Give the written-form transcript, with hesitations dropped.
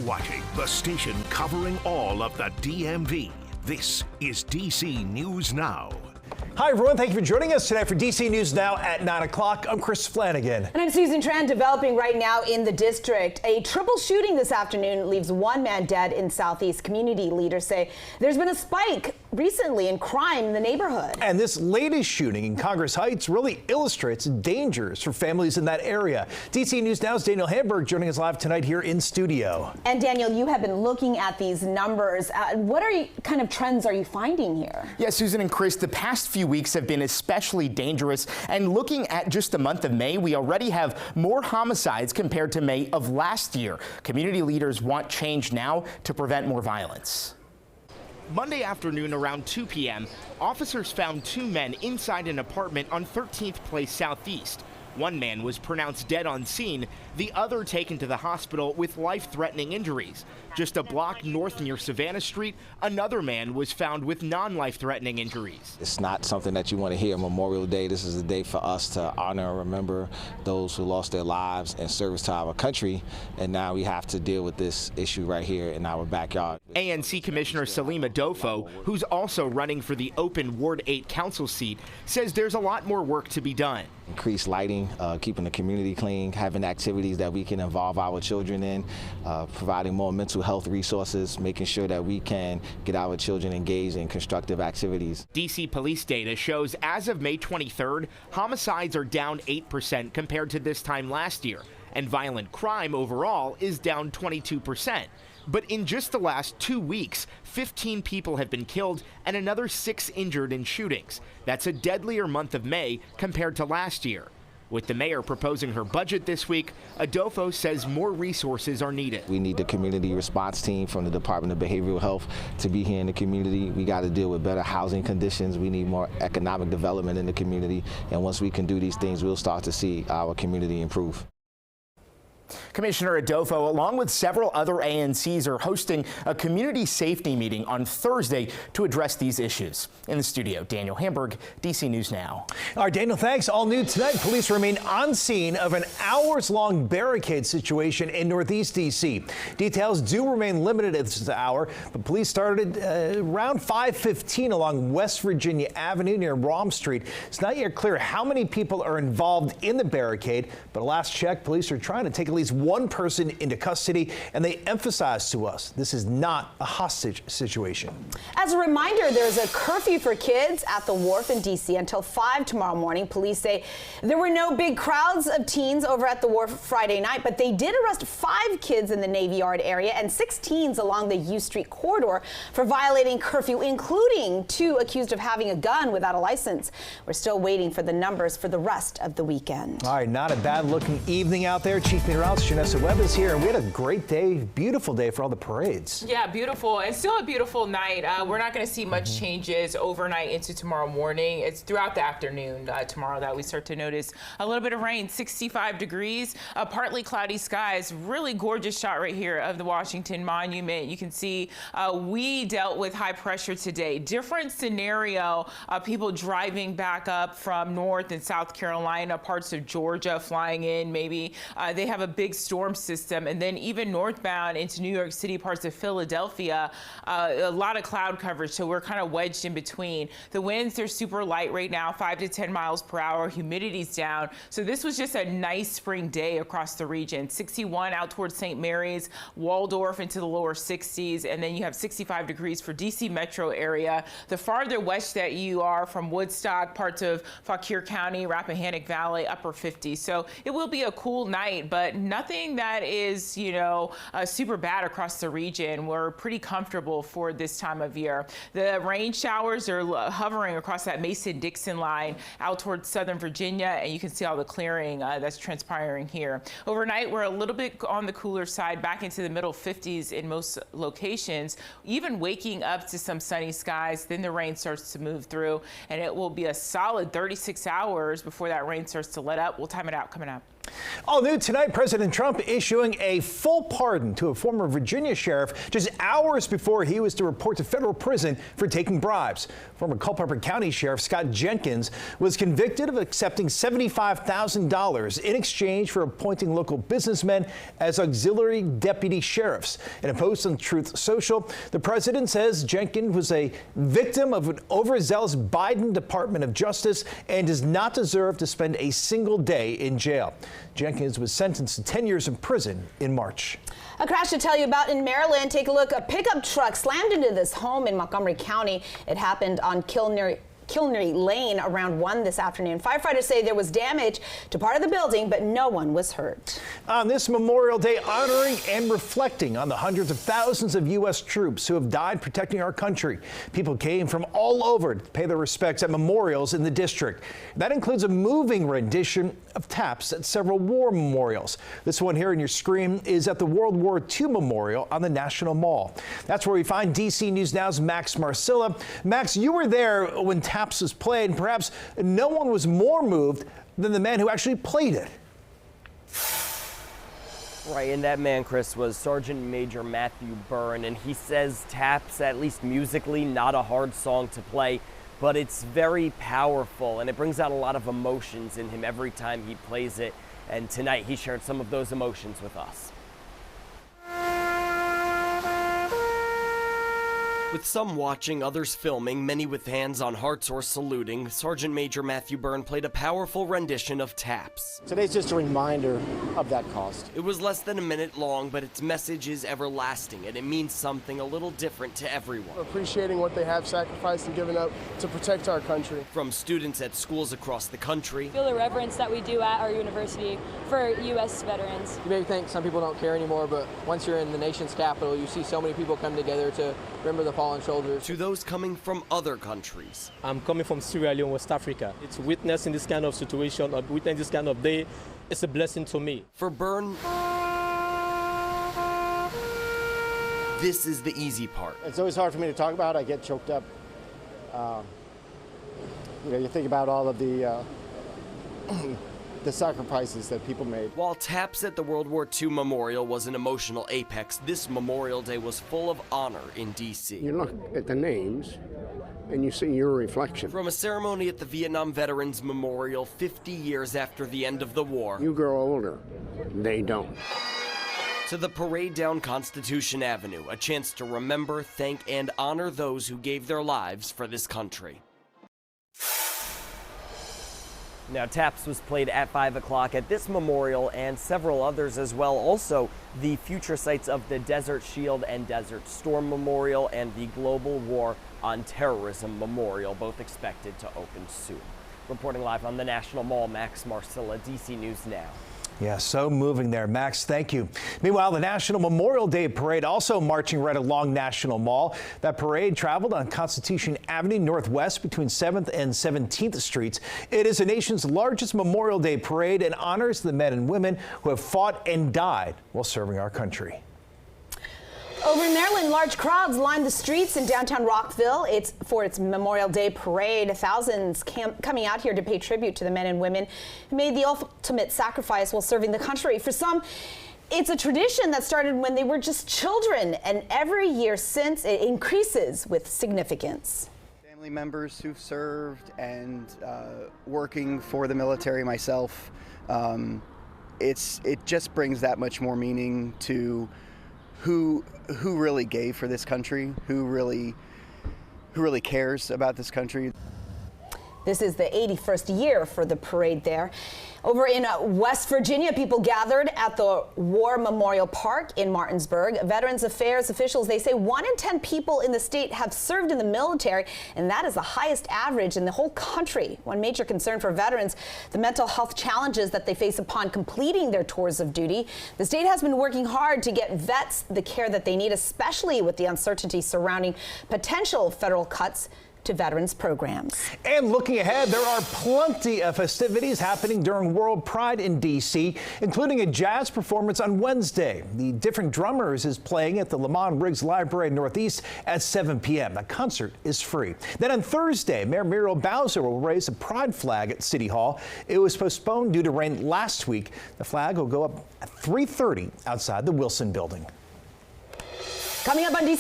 watching the station covering all of the DMV. This is DC News Now. Hi, everyone. Thank you for joining us today for DC News Now at 9 o'clock. I'm Chris Flanagan. And I'm Susan Tran. Developing right now in the district. A triple shooting this afternoon leaves one man dead in Southeast. Community leaders say there's been a spike recently in crime in the neighborhood. And this latest shooting in Congress Heights really illustrates dangers for families in that area. DC News Now's Daniel Hamburg joining us live tonight here in studio. And Daniel, you have been looking at these numbers. What kind of trends are you finding here? Yeah, Susan and Chris, the past few weeks have been especially dangerous. And looking at just the month of May, we already have more homicides compared to May of last year. Community leaders want change now to prevent more violence. Monday afternoon around 2 p.m., officers found two men inside an apartment on 13th Place Southeast. One man was pronounced dead on scene, the other taken to the hospital with life-threatening injuries. Just a block north near Savannah Street, another man was found with non-life-threatening injuries. It's not something that you want to hear Memorial Day. This is a day for us to honor and remember those who lost their lives in service to our country, and now we have to deal with this issue right here in our backyard. ANC Commissioner Salima Dofo, who's also running for the open Ward 8 council seat, says there's a lot more work to be done. Increased lighting, keeping the community clean, having activities that we can involve our children in, providing more mental health resources, making sure that we can get our children engaged in constructive activities. DC police data shows as of May 23rd, homicides are down 8% compared to this time last year, and violent crime overall is down 22%. But in just the last 2 weeks, 15 people have been killed and another 6 injured in shootings. That's a deadlier month of May compared to last year. With the mayor proposing her budget this week, Adolfo says more resources are needed. We need the community response team from the Department of Behavioral Health to be here in the community. We got to deal with better housing conditions. We need more economic development in the community. And once we can do these things, we'll start to see our community improve. Commissioner Adolfo, along with several other ANCs, are hosting a community safety meeting on Thursday to address these issues. In the studio, Daniel Hamburg, DC News Now. All right, Daniel, thanks. All new tonight, police remain on scene of an hours-long barricade situation in Northeast DC. Details do remain limited at this hour, but police started around 5:15 along West Virginia Avenue near Rom Street. It's not yet clear how many people are involved in the barricade, but at last check, police are trying to take at least one person into custody, and they emphasize to us this is not a hostage situation. As a reminder, there's a curfew for kids at the Warf in D.C. until 5 tomorrow morning. Police say there were no big crowds of teens over at the Warf Friday night, but they did arrest 5 kids in the Navy Yard area and 6 teens along the U Street corridor for violating curfew, including 2 accused of having a gun without a license. We're still waiting for the numbers for the rest of the weekend. All right, not a bad looking evening out there. Chief Meteorologist Janessa Webb is here, and we had a great day, beautiful day for all the parades. Yeah, beautiful, and still a beautiful night. We're not going to see much changes overnight into tomorrow morning. It's throughout the afternoon tomorrow that we start to notice a little bit of rain. 65 degrees, partly cloudy skies. Really gorgeous shot right here of the Washington Monument. You can see we dealt with high pressure today. Different scenario, people driving back up from North and South Carolina, parts of Georgia flying in maybe. They have a big storm system, and then even northbound into New York City, parts of Philadelphia, a lot of cloud coverage, so we're kind of wedged in between. The winds are super light right now, 5 to 10 miles per hour. Humidity's down, so this was just a nice spring day across the region. 61 out towards St. Mary's, Waldorf into the lower 60s, and then you have 65 degrees for DC metro area. The farther west that you are from Woodstock, parts of Fauquier County, Rappahannock Valley, upper 50s. So it will be a cool night, but nothing that is, super bad across the region. We're pretty comfortable for this time of year. The rain showers are hovering across that Mason-Dixon line out towards Southern Virginia, and you can see all the clearing that's transpiring here. Overnight, we're a little bit on the cooler side, back into the middle 50s in most locations, even waking up to some sunny skies. Then the rain starts to move through, and it will be a solid 36 hours before that rain starts to let up. We'll time it out coming up. All new tonight, President Trump issuing a full pardon to a former Virginia sheriff just hours before he was to report to federal prison for taking bribes. Former Culpeper County Sheriff Scott Jenkins was convicted of accepting $75,000 in exchange for appointing local businessmen as auxiliary deputy sheriffs. In a post on Truth Social, the president says Jenkins was a victim of an overzealous Biden Department of Justice and does not deserve to spend a single day in jail. Jenkins was sentenced to 10 years in prison in March. A crash to tell you about in Maryland. Take a look. A pickup truck slammed into this home in Montgomery County. It happened on Kilnery Lane around 1 this afternoon. Firefighters say there was damage to part of the building, but no one was hurt. On this Memorial Day, honoring and reflecting on the hundreds of thousands of U.S. troops who have died protecting our country. People came from all over to pay their respects at memorials in the district. That includes a moving rendition of taps at several war memorials. This one here on your screen is at the World War II Memorial on the National Mall. That's where we find DC News Now's Max Marcilla. Max, you were there when taps was played, and perhaps no one was more moved than the man who actually played it. Right, and that man, Chris, was Sergeant Major Matthew Byrne, and he says taps, at least musically, not a hard song to play, but it's very powerful, and it brings out a lot of emotions in him every time he plays it, and tonight he shared some of those emotions with us. With some watching, others filming, many with hands on hearts or saluting, Sergeant Major Matthew Byrne played a powerful rendition of Taps. Today's just a reminder of that cost. It was less than a minute long, but its message is everlasting, and it means something a little different to everyone. Appreciating what they have sacrificed and given up to protect our country. From students at schools across the country. Feel the reverence that we do at our university for U.S. veterans. You may think some people don't care anymore, but once you're in the nation's capital, you see so many people come together to remember the fallen soldiers. To those coming from other countries. I'm coming from Sierra Leone, West Africa. It's witnessing this kind of situation, or witnessing this kind of day, it's a blessing to me. For Byrne, this is the easy part. It's always hard for me to talk about. I get choked up. You think about all of the sacrifices that people made. While Taps at the World War II Memorial was an emotional apex, this Memorial Day was full of honor in D.C. You look at the names and you see your reflection. From a ceremony at the Vietnam Veterans Memorial 50 years after the end of the war. You grow older, they don't. To the parade down Constitution Avenue, a chance to remember, thank, and honor those who gave their lives for this country. Now, Taps was played at 5 o'clock at this memorial and several others as well. Also, the future sites of the Desert Shield and Desert Storm Memorial and the Global War on Terrorism Memorial, both expected to open soon. Reporting live on the National Mall, Max Marcilla, DC News Now. Yeah, so moving there. Max, thank you. Meanwhile, the National Memorial Day Parade also marching right along National Mall. That parade traveled on Constitution Avenue Northwest between 7th and 17th Streets. It is the nation's largest Memorial Day parade and honors the men and women who have fought and died while serving our country. Over in Maryland, large crowds lined the streets in downtown Rockville. It's for its Memorial Day parade. Thousands coming out here to pay tribute to the men and women who made the ultimate sacrifice while serving the country. For some, it's a tradition that started when they were just children, and every year since it increases with significance. Family members who've served and working for the military myself, it just brings that much more meaning to who really gave for this country, who really cares about this country. This is the 81st year for the parade there. Over in West Virginia, people gathered at the War Memorial Park in Martinsburg. Veterans Affairs officials, they say 1 in 10 people in the state have served in the military, and that is the highest average in the whole country. One major concern for veterans, the mental health challenges that they face upon completing their tours of duty. The state has been working hard to get vets the care that they need, especially with the uncertainty surrounding potential federal cuts to veterans programs. And looking ahead, there are plenty of festivities happening during World Pride in D.C., including a jazz performance on Wednesday. The Different Drummers is playing at the Lamont Riggs Library in Northeast at 7 p.m. The concert is free. Then on Thursday, Mayor Muriel Bowser will raise a pride flag at City Hall. It was postponed due to rain last week. The flag will go up at 3:30 outside the Wilson Building. Coming up on DC